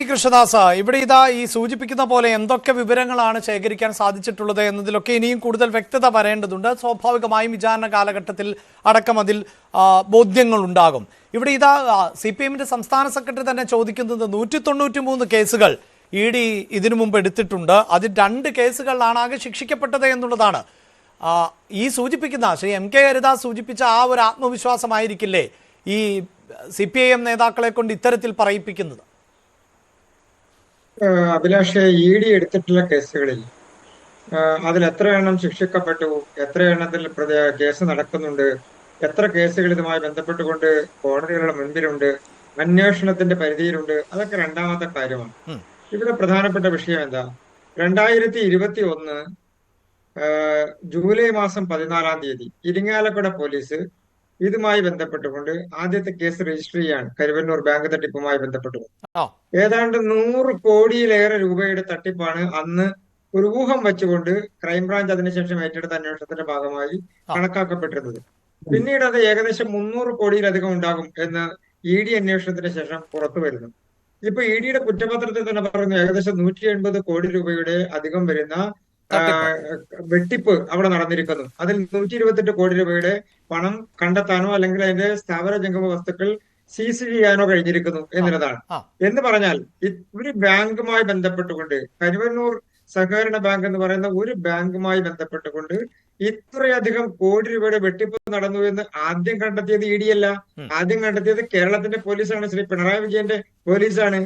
കൃഷ്ണദാസ, ഇവിടെ ഈ സൂചിപ്പിക്കുന്ന പോലെ എന്തൊക്കെ വിവരങ്ങളാണ് ശേഖരിക്കാൻ സാധിച്ചിട്ടുള്ളത് എന്നതിലൊക്കെ ഇനിയും കൂടുതൽ വ്യക്തത വരേണ്ടതുണ്ട്. സ്വാഭാവികമായും വിചാരണ കാലഘട്ടത്തിൽ അടക്കം അതിൽ ബോധ്യങ്ങൾ ഉണ്ടാകും. ഇവിടെ CPM-ന്റെ സംസ്ഥാന സെക്രട്ടറി തന്നെ ചോദിക്കുന്നത് 193 കേസുകൾ ED ഇതിനു മുമ്പ് എടുത്തിട്ടുണ്ട്. അതിൽ 2 കേസുകളിലാണ് ആകെ ശിക്ഷിക്കപ്പെട്ടത് എന്നുള്ളതാണ്. ഈ സൂചിപ്പിക്കുന്ന ശ്രീ MK ഹരിദാസ് സൂചിപ്പിച്ച ആ ഒരു ആത്മവിശ്വാസമായിരിക്കില്ലേ ഈ CPIM നേതാക്കളെ കൊണ്ട് ഇത്തരത്തിൽ പറയിപ്പിക്കുന്നത്? അഭിലാഷ്, ED എടുത്തിട്ടുള്ള കേസുകളിൽ അതിൽ എത്ര എണ്ണം ശിക്ഷിക്കപ്പെട്ടു, എത്ര എണ്ണത്തിൽ കേസ് നടക്കുന്നുണ്ട്, എത്ര കേസുകൾ ഇതുമായി ബന്ധപ്പെട്ടുകൊണ്ട് കോടതികളുടെ മുൻപിലുണ്ട്, അന്വേഷണത്തിന്റെ പരിധിയിലുണ്ട്, അതൊക്കെ രണ്ടാമത്തെ കാര്യമാണ്. ഇവിടെ പ്രധാനപ്പെട്ട വിഷയം എന്താ? 2021 ജൂലൈ മാസം 14-ാം തീയതി ഇരിങ്ങാലക്കുട പോലീസ് ഇതുമായി ബന്ധപ്പെട്ടുകൊണ്ട് ആദ്യത്തെ കേസ് രജിസ്റ്റർ ചെയ്യാണ്. കരുവന്നൂർ ബാങ്ക് തട്ടിപ്പുമായി ബന്ധപ്പെട്ടുകൊണ്ട് ഏതാണ്ട് 100 കോടിയിലേറെ രൂപയുടെ തട്ടിപ്പാണ് അന്ന് ഒരു ഊഹം വെച്ചുകൊണ്ട് ക്രൈംബ്രാഞ്ച് അതിനുശേഷം ഏറ്റെടുത്ത അന്വേഷണത്തിന്റെ ഭാഗമായി കണക്കാക്കപ്പെട്ടിരുന്നത്. പിന്നീട് അത് ഏകദേശം 300 കോടിയിലധികം ഉണ്ടാകും എന്ന് ED അന്വേഷണത്തിന് ശേഷം പുറത്തു വരുന്നു. ഇപ്പൊ EDയുടെ കുറ്റപത്രത്തിൽ തന്നെ പറയുന്നു ഏകദേശം 180 കോടി രൂപയുടെ അധികം വരുന്ന വെട്ടിപ്പ് അവിടെ നടന്നിരിക്കുന്നു. അതിൽ 128 കോടി രൂപയുടെ പണം കണ്ടെത്താനോ അല്ലെങ്കിൽ അതിന്റെ സ്ഥാവര ജംഗമ വസ്തുക്കൾ സീസ് ചെയ്യാനോ കഴിഞ്ഞിരിക്കുന്നു എന്നുള്ളതാണ്. എന്ന് പറഞ്ഞാൽ ഒരു ബാങ്കുമായി ബന്ധപ്പെട്ടുകൊണ്ട്, കരുവന്നൂർ സഹകരണ ബാങ്ക് എന്ന് പറയുന്ന ഒരു ബാങ്കുമായി ബന്ധപ്പെട്ടുകൊണ്ട് ഇത്രയധികം കോടി രൂപയുടെ വെട്ടിപ്പ് നടന്നു എന്ന് ആദ്യം കണ്ടെത്തിയത് ED അല്ല. ആദ്യം കണ്ടെത്തിയത് കേരളത്തിന്റെ പോലീസാണ്, ശ്രീ പിണറായി വിജയന്റെ പോലീസാണ്.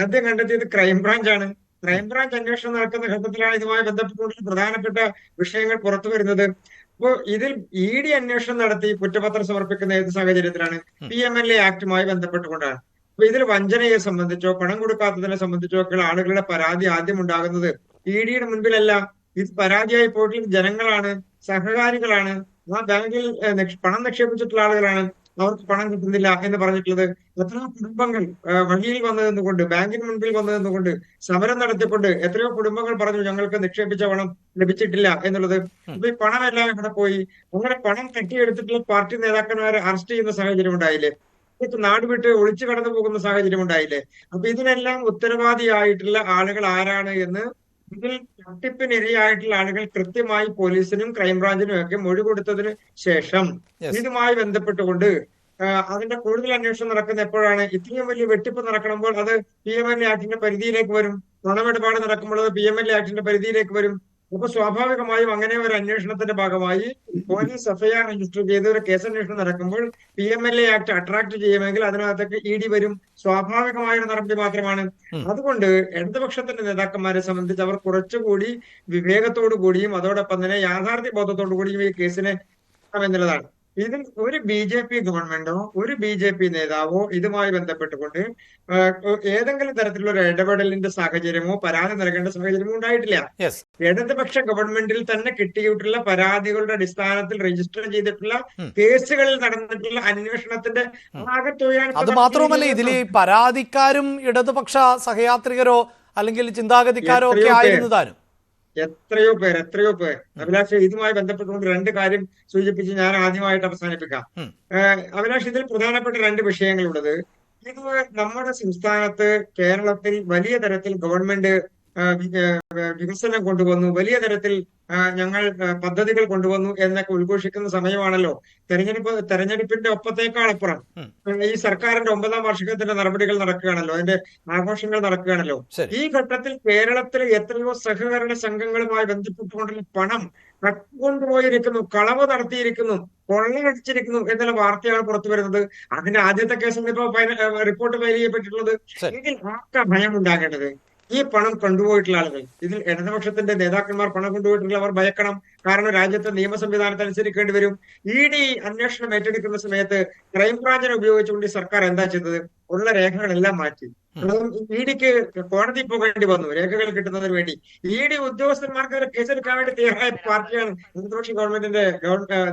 ആദ്യം കണ്ടെത്തിയത് ക്രൈംബ്രാഞ്ചാണ്. ക്രൈംബ്രാഞ്ച് അന്വേഷണം നടക്കുന്ന ഘട്ടത്തിലാണ് ഇതുമായി ബന്ധപ്പെട്ടുകൊണ്ട് പ്രധാനപ്പെട്ട വിഷയങ്ങൾ പുറത്തു വരുന്നത്. അപ്പോ ഇതിൽ ED അന്വേഷണം നടത്തി കുറ്റപത്രം സമർപ്പിക്കുന്ന ഏത് സാഹചര്യത്തിലാണ്? PMLA ആക്ടുമായി ബന്ധപ്പെട്ടുകൊണ്ടാണ്. അപ്പൊ ഇതിൽ വഞ്ചനയെ സംബന്ധിച്ചോ പണം കൊടുക്കാത്തതിനെ സംബന്ധിച്ചോ ഒക്കെ ആളുകളുടെ പരാതി ആദ്യം ഉണ്ടാകുന്നത് EDയുടെ മുൻപിലല്ല. ഇത് പരാതിയായി പോയിട്ടുള്ള ജനങ്ങളാണ്, സഹകാരികളാണ്, ആ ബാങ്കിൽ പണം നിക്ഷേപിച്ചിട്ടുള്ള ആളുകളാണ്. അവർക്ക് പണം കിട്ടുന്നില്ല എന്ന് പറഞ്ഞിട്ടുള്ളത് എത്രയോ കുടുംബങ്ങൾ വഴിയിൽ വന്നതെന്നുകൊണ്ട്, ബാങ്കിന് മുൻപിൽ വന്നതെന്നുകൊണ്ട്, സമരം നടത്തിക്കൊണ്ട് എത്രയോ കുടുംബങ്ങൾ പറഞ്ഞു ഞങ്ങൾക്ക് നിക്ഷേപിച്ച പണം ലഭിച്ചിട്ടില്ല എന്നുള്ളത്. ഇപ്പൊ ഈ പണമെല്ലാം ഇവിടെ പോയി. അങ്ങനെ പണം കെട്ടിയെടുത്തിട്ടുള്ള പാർട്ടി നേതാക്കന്മാരെ അറസ്റ്റ് ചെയ്യുന്ന സാഹചര്യം ഉണ്ടായില്ലേ? നാട് വിട്ട് ഒളിച്ചു കടന്നു പോകുന്ന സാഹചര്യം ഉണ്ടായില്ലേ? അപ്പൊ ഇതിനെല്ലാം ഉത്തരവാദിയായിട്ടുള്ള ആളുകൾ ആരാണ് എന്ന് ഇതിൽ തട്ടിപ്പിനിരയായിട്ടുള്ള ആളുകൾ കൃത്യമായി പോലീസിനും ക്രൈംബ്രാഞ്ചിനും ഒക്കെ മൊഴി കൊടുത്തതിന് ശേഷം ഇതുമായി ബന്ധപ്പെട്ടുകൊണ്ട് അതിന്റെ കൂടുതൽ അന്വേഷണം നടക്കുന്ന എപ്പോഴാണ്? ഇത്രയും വലിയ വെട്ടിപ്പ് നടക്കുമ്പോൾ അത് PMLA ആക്ടിന്റെ പരിധിയിലേക്ക് വരും. പണമിടപാട് നടക്കുമ്പോൾ അത് PMLA ആക്ടിന്റെ പരിധിയിലേക്ക് വരും. അപ്പൊ സ്വാഭാവികമായും അങ്ങനെ ഒരു അന്വേഷണത്തിന്റെ ഭാഗമായി പോലീസ് FIR രജിസ്റ്റർ ചെയ്ത് ഒരു കേസന്വേഷണം നടക്കുമ്പോൾ PMLA ആക്ട് അട്രാക്ട് ചെയ്യുമെങ്കിൽ അതിനകത്തൊക്കെ ED വരും. സ്വാഭാവികമായ ഒരു നടപടി മാത്രമാണ്. അതുകൊണ്ട് ഇടതുപക്ഷത്തിന്റെ നേതാക്കന്മാരെ സംബന്ധിച്ച് അവർ കുറച്ചുകൂടി വിവേകത്തോടു കൂടിയും അതോടൊപ്പം തന്നെ യാഥാർത്ഥ്യ ബോധത്തോടു കൂടിയും ഈ കേസിനെ എന്നുള്ളതാണ്. ഇതിൽ ഒരു BJP ഗവൺമെന്റോ ഒരു BJP നേതാവോ ഇതുമായി ബന്ധപ്പെട്ടുകൊണ്ട് ഏതെങ്കിലും തരത്തിലുള്ള ഒരു ഇടപെടലിന്റെ സാഹചര്യമോ പരാതി നൽകേണ്ട സാഹചര്യമോ ഉണ്ടായിട്ടില്ല. ഇടതുപക്ഷ ഗവൺമെന്റിൽ തന്നെ കിട്ടിയിട്ടുള്ള പരാതികളുടെ അടിസ്ഥാനത്തിൽ രജിസ്റ്റർ ചെയ്തിട്ടുള്ള കേസുകളിൽ നടന്നിട്ടുള്ള അന്വേഷണത്തിന്റെ അത് മാത്രവുമല്ല, ഇതിൽ പരാതിക്കാരും ഇടതുപക്ഷ സഹയാത്രികരോ അല്ലെങ്കിൽ ചിന്താഗതിക്കാരോ ഒക്കെ ആയിരുന്നതാനും എത്രയോ പേർ. അഭിലാഷ്, ഇതുമായി ബന്ധപ്പെട്ടുകൊണ്ട് 2 കാര്യം സൂചിപ്പിച്ച് ഞാൻ ആദ്യമായിട്ട് അവസാനിപ്പിക്കാം. അഭിലാഷ്, ഇതിൽ പ്രധാനപ്പെട്ട 2 വിഷയങ്ങളുള്ളത്. ഇത് നമ്മുടെ സംസ്ഥാനത്ത് കേരളത്തിൽ വലിയ തരത്തിൽ ഗവൺമെന്റ് വികസനം കൊണ്ടുവന്നു, വലിയ തരത്തിൽ ഞങ്ങൾ പദ്ധതികൾ കൊണ്ടുവന്നു എന്നൊക്കെ ഉദ്ഘോഷിക്കുന്ന സമയമാണല്ലോ. തെരഞ്ഞെടുപ്പിന്റെ ഒപ്പത്തേക്കാളപ്പുറം ഈ സർക്കാരിന്റെ 9ാം വാർഷികത്തിന്റെ നടപടികൾ നടക്കുകയാണല്ലോ, അതിന്റെ ആഘോഷങ്ങൾ നടക്കുകയാണല്ലോ. ഈ ഘട്ടത്തിൽ കേരളത്തിലെ എത്രയോ സഹകരണ സംഘങ്ങളുമായി ബന്ധപ്പെട്ടുകൊണ്ടുള്ള പണം കട്ടുകൊണ്ടുപോയിരിക്കുന്നു, കളവ് നടത്തിയിരിക്കുന്നു, കൊള്ളയടിച്ചിരിക്കുന്നു എന്നുള്ള വാർത്തയാണ് പുറത്തു വരുന്നത്. അതിന്റെ ആദ്യത്തെ കേസിൽ ഇപ്പോ റിപ്പോർട്ട് ഫയൽ ചെയ്യപ്പെട്ടിട്ടുള്ളത്. ഇതിൽ ആർക്കാ ഭയം ഉണ്ടാകേണ്ടത്? ഈ പണം കൊണ്ടുപോയിട്ടുള്ള ആളുകൾ, ഇതിൽ ഇടതുപക്ഷത്തിന്റെ നേതാക്കന്മാർ പണം കൊണ്ടുപോയിട്ടുള്ളവർ ഭയക്കണം. കാരണം രാജ്യത്തെ നിയമ സംവിധാനത്തെ അനുസരിക്കേണ്ടി വരും. ED അന്വേഷണം ഏറ്റെടുക്കുന്ന സമയത്ത് ക്രൈംബ്രാഞ്ചിനെ ഉപയോഗിച്ചുകൊണ്ട് സർക്കാർ എന്താ ചെയ്തത്? ഉള്ള രേഖകളെല്ലാം മാറ്റി. EDക്ക് കോടതി പോകേണ്ടി വന്നു രേഖകൾ കിട്ടുന്നതിന് വേണ്ടി. ED ഉദ്യോഗസ്ഥന്മാർക്ക് കേസെടുക്കാൻ വേണ്ടി തയ്യാറായ പാർട്ടിയാണ് ഇടതുപക്ഷ ഗവൺമെന്റിന്റെ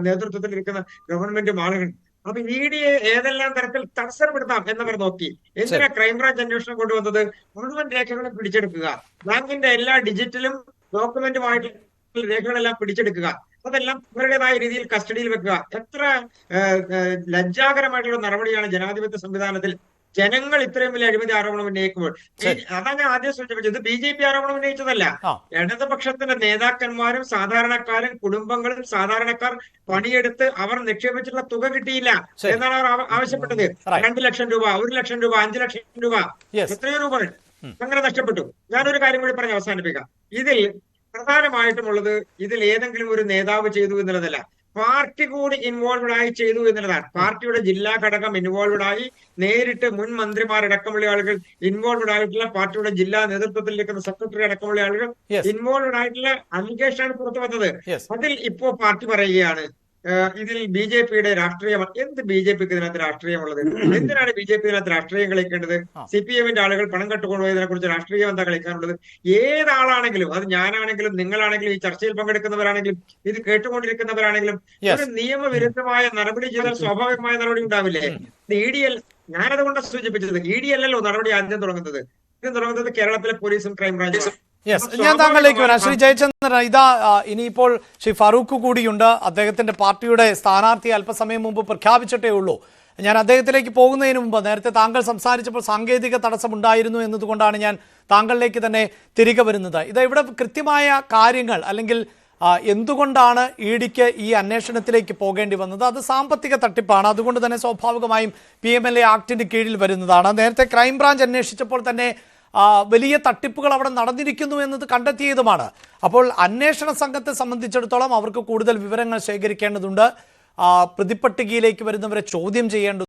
നേതൃത്വത്തിൽ ഇരിക്കുന്ന ഗവൺമെന്റും ആളുകൾ. അപ്പൊ EDയെ ഏതെല്ലാം തരത്തിൽ തടസ്സപ്പെടുത്താം എന്നവർ നോക്കി. എന്തിനാ ക്രൈംബ്രാഞ്ച് അന്വേഷണം കൊണ്ടുവന്നത്? മുഴുവൻ രേഖകളും പിടിച്ചെടുക്കുക, ബാങ്കിന്റെ എല്ലാ ഡിജിറ്റലും ഡോക്യുമെന്റുമായിട്ടുള്ള രേഖകളെല്ലാം പിടിച്ചെടുക്കുക, അതെല്ലാം അവരുടേതായ രീതിയിൽ കസ്റ്റഡിയിൽ വെക്കുക. എത്ര ലജ്ജാകരമായിട്ടുള്ള നടപടിയാണ് ജനാധിപത്യ സംവിധാനത്തിൽ ജനങ്ങൾ ഇത്രയും വലിയ അഴിമതി ആരോപണം ഉന്നയിക്കുമ്പോൾ അതാണ് ഞാൻ ആദ്യം സൂചിപ്പിച്ചത്. BJP ആരോപണം ഉന്നയിച്ചതല്ല. ഇടതുപക്ഷത്തിന്റെ നേതാക്കന്മാരും സാധാരണക്കാരും കുടുംബങ്ങളും സാധാരണക്കാർ പണിയെടുത്ത് അവർ നിക്ഷേപിച്ചിട്ടുള്ള തുക കിട്ടിയില്ല എന്നാണ് അവർ ആവശ്യപ്പെട്ടത്. 2 ലക്ഷം രൂപ, 1 ലക്ഷം രൂപ, 5 ലക്ഷം രൂപ, എത്രയോ രൂപ അങ്ങനെ നഷ്ടപ്പെട്ടു. ഞാനൊരു കാര്യം കൂടി പറഞ്ഞ് അവസാനിപ്പിക്കാം. ഇതിൽ പ്രധാനമായിട്ടുമുള്ളത് ഇതിൽ ഏതെങ്കിലും ഒരു നേതാവ് ചെയ്തു എന്നുള്ളതല്ല, പാർട്ടി കൂടി ഇൻവോൾവഡ് ആയി ചെയ്തു എന്നുള്ളതാണ്. പാർട്ടിയുടെ ജില്ലാ ഘടകം ഇൻവോൾവഡ് ആയി, നേരിട്ട് മുൻ മന്ത്രിമാരടക്കമുള്ള ആളുകൾ ഇൻവോൾവഡ് ആയിട്ടുള്ള, പാർട്ടിയുടെ ജില്ലാ നേതൃത്വത്തിൽ നിൽക്കുന്ന സെക്രട്ടറി അടക്കമുള്ള ആളുകൾ ഇൻവോൾവഡ് ആയിട്ടുള്ള അലിഗേഷനാണ് പുറത്തു വന്നത്. അതിൽ ഇപ്പോ പാർട്ടി പറയുകയാണ് ഇതിൽ BJPയുടെ രാഷ്ട്രീയം. എന്ത് BJPക്ക് ഇതിനകത്ത് രാഷ്ട്രീയമുള്ളത്? എന്തിനാണ് BJP ഇതിനകത്ത് രാഷ്ട്രീയം കളിക്കേണ്ടത്? CPMന്റെ ആളുകൾ പണം കട്ടുകൊണ്ടുപോയതിനെ കുറിച്ച് രാഷ്ട്രീയം എന്താ കളിക്കാനുള്ളത്? ഏതാളാണെങ്കിലും, അത് ഞാനാണെങ്കിലും നിങ്ങളാണെങ്കിലും ഈ ചർച്ചയിൽ പങ്കെടുക്കുന്നവരാണെങ്കിലും ഇത് കേട്ടുകൊണ്ടിരിക്കുന്നവരാണെങ്കിലും ഒരു നിയമവിരുദ്ധമായ നടപടി ചെയ്താൽ സ്വാഭാവികമായ നടപടി ഉണ്ടാവില്ലേ? EDL, ഞാനതുകൊണ്ടാണ് സൂചിപ്പിച്ചത്, EDLല്ലോ നടപടി ആദ്യം തുടങ്ങുന്നത്. കേരളത്തിലെ പോലീസും ക്രൈംബ്രാഞ്ചും. ഞാൻ താങ്കളിലേക്ക് വരാം. ശ്രീ ജയചന്ദ്രൻ, ഇതാ ഇനിയിപ്പോൾ ശ്രീ ഫറൂഖ് കൂടിയുണ്ട്. അദ്ദേഹത്തിന്റെ പാർട്ടിയുടെ സ്ഥാനാർത്ഥി അല്പസമയം മുമ്പ് പ്രഖ്യാപിച്ചിട്ടേ ഉള്ളൂ. ഞാൻ അദ്ദേഹത്തിലേക്ക് പോകുന്നതിന് മുമ്പ് നേരത്തെ താങ്കൾ സംസാരിച്ചപ്പോൾ സാങ്കേതിക തടസ്സമുണ്ടായിരുന്നു എന്നതുകൊണ്ടാണ് ഞാൻ താങ്കളിലേക്ക് തന്നെ തിരികെ വരുന്നത്. ഇത് ഇവിടെ കൃത്യമായ കാര്യങ്ങൾ, അല്ലെങ്കിൽ എന്തുകൊണ്ടാണ് EDക്ക് ഈ അന്വേഷണത്തിലേക്ക് പോകേണ്ടി വന്നത്? അത് സാമ്പത്തിക തട്ടിപ്പാണ്. അതുകൊണ്ട് തന്നെ സ്വാഭാവികമായും PMLA ആക്ടിന് കീഴിൽ വരുന്നതാണ്. നേരത്തെ ക്രൈംബ്രാഞ്ച് അന്വേഷിച്ചപ്പോൾ തന്നെ വലിയ തട്ടിപ്പുകൾ അവിടെ നടന്നിരിക്കുന്നു എന്നത് കണ്ടെത്തിയതുമാണ്. അപ്പോൾ അന്വേഷണ സംഘത്തെ സംബന്ധിച്ചിടത്തോളം അവർക്ക് കൂടുതൽ വിവരങ്ങൾ ശേഖരിക്കേണ്ടതുണ്ട്. പ്രതിപട്ടികയിലേക്ക് വരുന്നവരെ ചോദ്യം ചെയ്യേണ്ടതുണ്ട്.